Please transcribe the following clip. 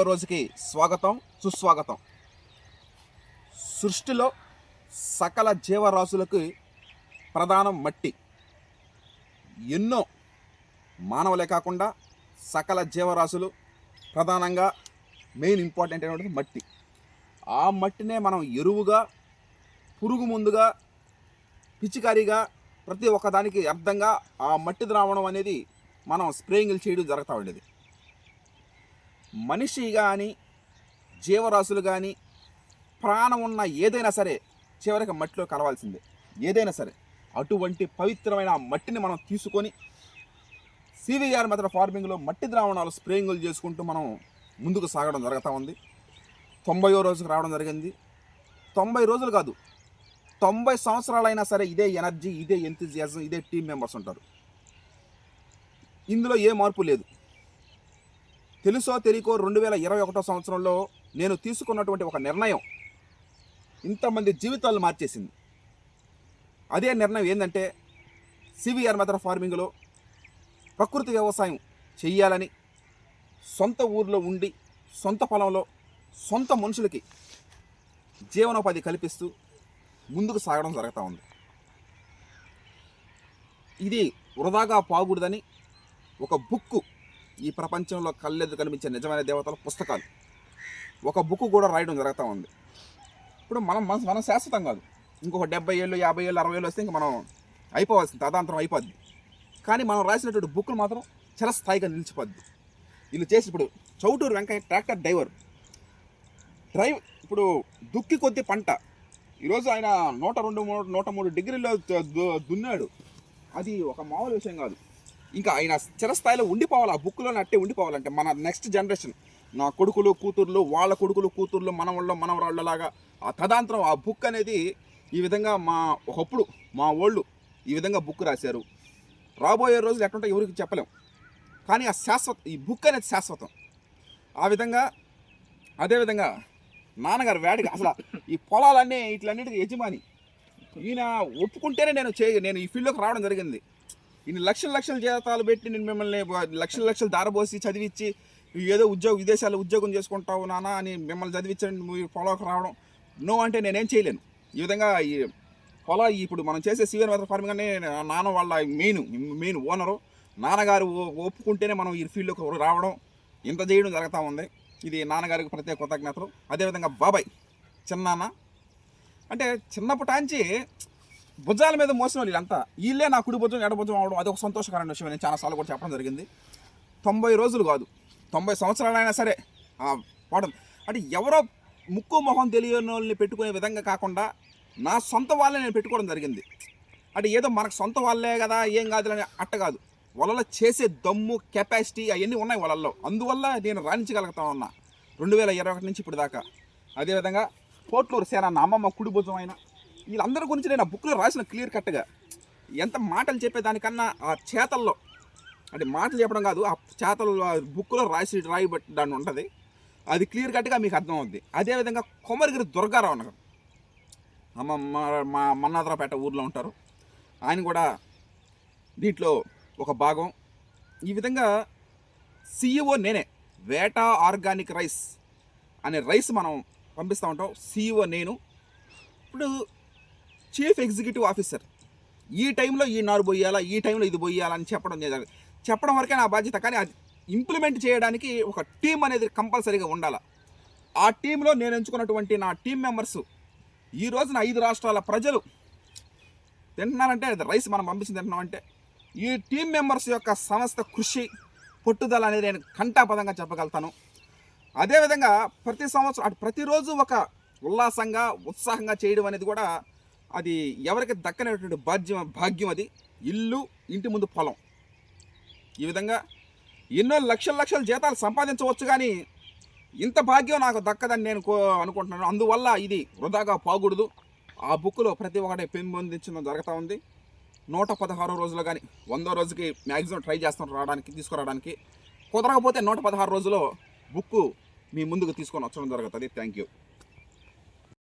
రోజుకి స్వాగతం సుస్వాగతం. సృష్టిలో సకల జీవరాశులకు ప్రధానం మట్టి. ఎన్నో మానవులే కాకుండా సకల జీవరాశులు ప్రధానంగా మెయిన్ ఇంపార్టెంట్ అయినటువంటి మట్టి. ఆ మట్టినే మనం ఎరువుగా, పురుగు ముందుగా, పిచికారీగా ప్రతి ఒక్కదానికి అర్థంగా ఆ మట్టి ద్రావణం అనేది మనం స్ప్రేయింగ్లు చేయడం జరుగుతూ ఉండేది. మనిషి కానీ, జీవరాశులు కానీ, ప్రాణం ఉన్న ఏదైనా సరే చివరికి మట్టిలో కలవాల్సిందే. ఏదైనా సరే అటువంటి పవిత్రమైన మట్టిని మనం తీసుకొని సివిఆర్ మెథడ్ ఫార్మింగ్లో మట్టి ద్రావణాలు స్ప్రేయింగులు చేసుకుంటూ మనం ముందుకు సాగడం జరుగుతూ ఉంది. 90వ రోజుకు రావడం జరిగింది. 90 రోజులు కాదు, 90 సంవత్సరాలైనా సరే ఇదే ఎనర్జీ, ఇదే ఎంతజియాజం, ఇదే టీం మెంబర్స్ ఉంటారు. ఇందులో ఏ మార్పు లేదు. తెలుసో తెలియకో 2021 సంవత్సరంలో నేను తీసుకున్నటువంటి ఒక నిర్ణయం ఇంతమంది జీవితాలు మార్చేసింది. అదే నిర్ణయం ఏంటంటే, సివిఆర్ మెథడ్ ఫార్మింగ్లో ప్రకృతి వ్యవసాయం చెయ్యాలని, సొంత ఊర్లో ఉండి, సొంత పొలంలో, సొంత మనుషులకి జీవనోపాధి కల్పిస్తూ ముందుకు సాగడం జరుగుతూ ఉంది. ఇది వృధాగా పోకూడదని ఒక బుక్కు, ఈ ప్రపంచంలో కళ్ళెదు కనిపించే నిజమైన దేవతల పుస్తకాలు, ఒక బుక్ కూడా రాయడం జరుగుతూ ఉంది. ఇప్పుడు మనం శాశ్వతం కాదు. ఇంకొక 70 ఏళ్ళు, 50 ఏళ్ళు, 60 ఏళ్ళు వస్తే ఇంక మనం అయిపోవాల్సింది, తదాంతరం అయిపోద్ది. కానీ మనం రాసినటువంటి బుక్లు మాత్రం చిరస్థాయిగా నిలిచిపోద్ది. వీళ్ళు చేసి ఇప్పుడు చౌటూరు వెంకయ్య ట్రాక్టర్ ఇప్పుడు దుక్కి కొద్ది పంట. ఈరోజు ఆయన 102-103 డిగ్రీలో దున్నాడు. అది ఒక మామూలు విషయం కాదు. ఇంకా ఆయన చిరస్థాయిలో ఉండిపోవాలి, ఆ బుక్లోనే అట్టే ఉండిపోవాలంటే మన నెక్స్ట్ జనరేషన్, నా కొడుకులు కూతుర్లు, వాళ్ళ కొడుకులు కూతుర్లు, మనవరాళ్ళలాగా ఆ తదాంతరం ఆ బుక్ అనేది ఈ విధంగా ఒకప్పుడు మా వాళ్ళు ఈ విధంగా బుక్ రాశారు. రాబోయే రోజులు ఎట్లుంటే ఎవరికి చెప్పలేం. కానీ ఆ ఈ బుక్ అనేది శాశ్వతం. ఆ విధంగా అదేవిధంగా నాన్నగారు వేడిగా అసలు ఈ పొలాలన్నీ ఇట్లన్నిటికీ యజమాని ఈయన ఒప్పుకుంటేనే నేను ఈ ఫీల్డ్లోకి రావడం జరిగింది. ఇన్ని లక్షల జీతాలు పెట్టి నేను మిమ్మల్ని లక్షలు దారబోసి చదివించి ఏదో విదేశాల్లో ఉద్యోగం చేసుకుంటావు నాన్న అని మిమ్మల్ని చదివించండి, మీరు పొలంకి రావడం నో అంటే నేనేం చేయలేను. ఈ విధంగా ఈ ఇప్పుడు మనం చేసే సివిఆర్ మెథడ్ ఫార్మింగ్ అనే నాన్న వాళ్ళ మెయిన్ ఓనరు నాన్నగారు ఒప్పుకుంటేనే మనం ఈ ఫీల్డ్లోకి రావడం, ఇంత చేయడం జరుగుతూ ఉంది. ఇది నాన్నగారికి ప్రత్యేక కృతజ్ఞతలు. అదేవిధంగా బాబాయ్ చిన్నాన్న అంటే చిన్నప్పటాంచి భుజాల మీద మోసిన వీళ్ళంతా, వీళ్ళే నా కుడి భుజం ఎడ భుజం అవడం అదొక సంతోషకరమైన విషయం. నేను చాలాసార్లు కూడా చెప్పడం జరిగింది. 90 రోజులు కాదు, 90 సంవత్సరాలైనా సరే వాడడం అంటే ఎవరో ముక్కు మొహం తెలియని వాళ్ళని పెట్టుకునే విధంగా కాకుండా నా సొంత వాళ్ళని నేను పెట్టుకోవడం జరిగింది. అంటే ఏదో మనకు సొంత వాళ్ళే కదా ఏం కాదు అని అట్ట కాదు. వాళ్ళలో చేసే దమ్ము, కెపాసిటీ అవన్నీ ఉన్నాయి వాళ్ళల్లో. అందువల్ల నేను రాణించగలుగుతా ఉన్నా 2021 నుంచి ఇప్పుడు దాకా. అదేవిధంగా పోట్లూరు సేన నా అమ్మమ్మ కుడి భుజం అయినా వీళ్ళందరి గురించి నేను ఆ బుక్లో రాసిన క్లియర్ కట్గా. ఎంత మాటలు చెప్పేదానికన్నా ఆ చేతల్లో, అంటే మాటలు చెప్పడం కాదు, ఆ చేతల్లో బుక్లో రాయబట్టి దాన్ని ఉంటుంది. అది క్లియర్ కట్గా మీకు అర్థం అవుద్ది. అదేవిధంగా కొమరగిరి దుర్గారావు అన్నారు, మా మన్నాదరాపేట ఊర్లో ఉంటారు. ఆయన కూడా దీంట్లో ఒక భాగం. ఈ విధంగా CEO నేనే. వేటా ఆర్గానిక్ రైస్ అనే రైస్ మనం పంపిస్తూ ఉంటాం. CEO నేను. ఇప్పుడు చీఫ్ ఎగ్జిక్యూటివ్ ఆఫీసర్ ఈ టైంలో ఈ నారు పోయాలా, ఈ టైంలో ఇది పోయాలని చెప్పడం వరకే నా బాధ్యత. కానీ అది ఇంప్లిమెంట్ చేయడానికి ఒక టీం అనేది కంపల్సరీగా ఉండాలి. ఆ టీంలో నేను ఎంచుకున్నటువంటి నా టీం మెంబర్స్ ఈ రోజున 5 రాష్ట్రాల ప్రజలు తింటున్నారంటే అది రైస్ మనం పంపించి తింటున్నామంటే ఈ టీం మెంబర్స్ యొక్క సమస్త కృషి, పట్టుదల అనేది నేను కంఠాపదంగా చెప్పగలుగుతాను. అదేవిధంగా ప్రతి సంవత్సరం ప్రతిరోజు ఒక ఉల్లాసంగా, ఉత్సాహంగా చేయడం అనేది కూడా అది ఎవరికి దక్కనేటువంటి భాగ్యం. అది ఇల్లు, ఇంటి ముందు పొలం. ఈ విధంగా ఎన్నో లక్షల జీతాలు సంపాదించవచ్చు, కానీ ఇంత భాగ్యం నాకు దక్కదని నేను అనుకుంటున్నాను. అందువల్ల ఇది వృధాగా పోకూడదు. ఆ బుక్లో ప్రతి ఒక్కటి పెంపొందించడం జరుగుతూ ఉంది. 116 రోజులు కానీ 100 రోజుకి మ్యాక్సిమం ట్రై చేస్తాం తీసుకురావడానికి. కుదరకపోతే 116 రోజుల్లో బుక్కు మీ ముందుకు తీసుకొని వచ్చడం జరుగుతుంది. Thank you.